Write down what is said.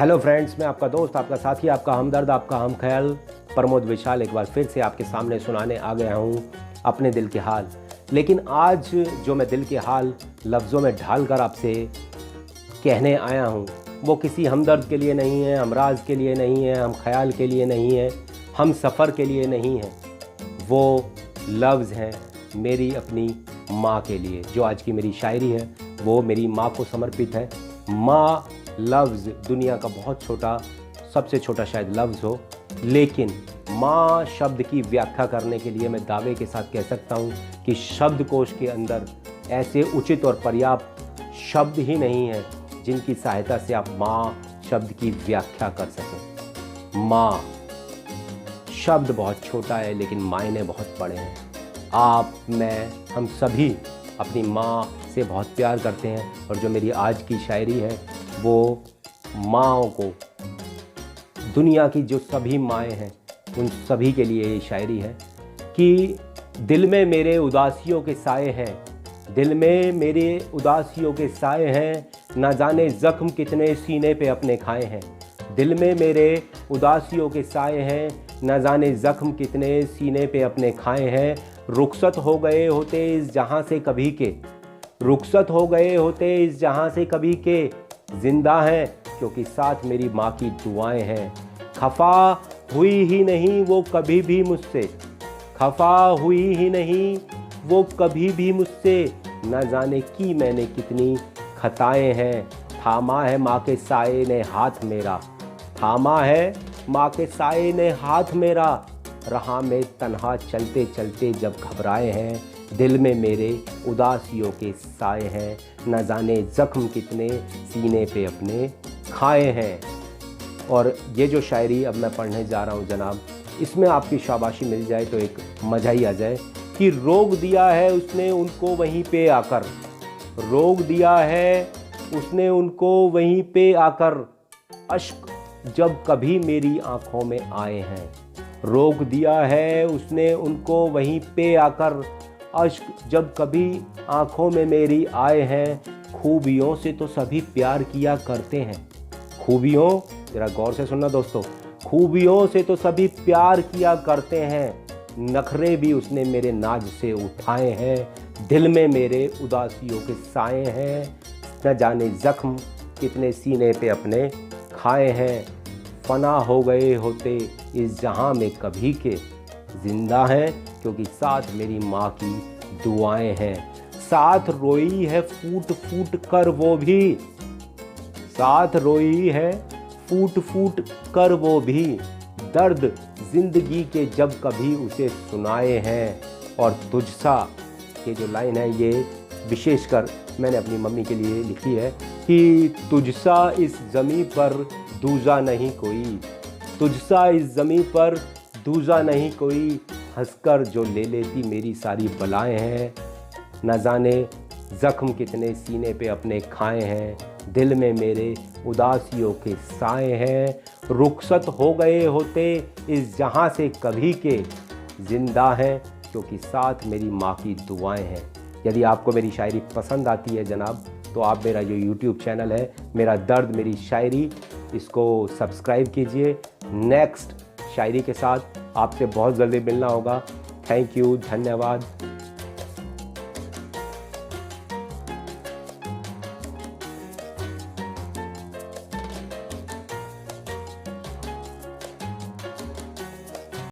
Hello friends, मैं आपका दोस्त, आपका साथी, आपका हमदर्द, आपका हम ख्याल प्रमोद विशाल एक बार फिर से आपके सामने सुनाने आ गया हूँ अपने दिल के हाल। लेकिन आज जो मैं दिल के हाल लफ्ज़ों में ढाल कर आपसे कहने आया हूँ वो किसी हमदर्द के लिए नहीं है, हमराज के लिए नहीं है, हम ख्याल के लिए नहीं है, हम सफ़र के लिए नहीं है। वो लफ्ज़ हैं मेरी अपनी माँ के लिए। जो आज की मेरी शायरी है वो मेरी माँ को समर्पित है। माँ लफ्ज़ दुनिया का बहुत छोटा, सबसे छोटा शायद लफ्ज़ हो, लेकिन माँ शब्द की व्याख्या करने के लिए मैं दावे के साथ कह सकता हूँ कि शब्दकोश के अंदर ऐसे उचित और पर्याप्त शब्द ही नहीं हैं जिनकी सहायता से आप माँ शब्द की व्याख्या कर सकें। माँ शब्द बहुत छोटा है लेकिन मायने बहुत बड़े हैं। आप, मैं, हम सभी अपनी माँ से बहुत प्यार करते हैं और जो मेरी आज की शायरी है वो माँओं को, दुनिया की जो सभी माएँ हैं उन सभी के लिए ये शायरी है कि दिल में मेरे उदासियों के साए हैं, दिल में मेरे उदासियों के साए हैं, ना जाने ज़ख्म कितने सीने पे अपने खाए हैं। दिल में मेरे उदासियों के साए हैं, न जाने ज़ख्म कितने सीने पे अपने खाए हैं। रुखसत हो गए होते इस जहां से कभी के, रुखसत हो गए होते इस जहां से कभी के, जिंदा हैं क्योंकि साथ मेरी माँ की दुआएं हैं। खफा हुई ही नहीं वो कभी भी मुझसे, खफा हुई ही नहीं वो कभी भी मुझसे, न जाने की मैंने कितनी खताएं हैं। थामा है माँ के साए ने हाथ मेरा, थामा है माँ के साए ने हाथ मेरा, रहा में तन्हा चलते चलते जब घबराए हैं। दिल में मेरे उदासियों के साए हैं, न जाने ज़ख्म कितने सीने पे अपने खाए हैं। और ये जो शायरी अब मैं पढ़ने जा रहा हूँ जनाब, इसमें आपकी शाबाशी मिल जाए तो एक मज़ा ही आ जाए कि रोक दिया है उसने उनको वहीं पे आकर, रोक दिया है उसने उनको वहीं पे आकर, अश्क जब कभी मेरी आंखों में आए हैं। रोक दिया है उसने उनको वहीं पे आकर, अश्क जब कभी आंखों में मेरी आए हैं। खूबियों से तो सभी प्यार किया करते हैं, खूबियों, जरा गौर से सुनना दोस्तों, खूबियों से तो सभी प्यार किया करते हैं, नखरे भी उसने मेरे नाज से उठाए हैं। दिल में मेरे उदासियों के साए हैं, न जाने ज़ख्म कितने सीने पे अपने खाए हैं। फना हो गए होते इस जहां में कभी के, जिंदा हैं क्योंकि साथ मेरी माँ की दुआएं हैं। साथ रोई है फूट फूट कर वो भी, साथ रोई है फूट फूट कर वो भी, दर्द जिंदगी के जब कभी उसे सुनाए हैं। और तुझसा, ये जो लाइन है ये विशेषकर मैंने अपनी मम्मी के लिए लिखी है कि तुझसा इस ज़मीं पर दूजा नहीं कोई, तुझसा इस ज़मीं पर दूजा नहीं कोई, हंसकर जो ले लेती मेरी सारी बलाएं हैं। न जाने ज़ख्म कितने सीने पे अपने खाए हैं, दिल में मेरे उदासियों के साए हैं। रुखसत हो गए होते इस जहां से कभी के, जिंदा हैं क्योंकि साथ मेरी माँ की दुआएं हैं। यदि आपको मेरी शायरी पसंद आती है जनाब तो आप मेरा जो YouTube चैनल है मेरा दर्द मेरी शायरी, इसको सब्सक्राइब कीजिए। नेक्स्ट शायरी के साथ आपसे बहुत जल्दी मिलना होगा। थैंक यू, धन्यवाद।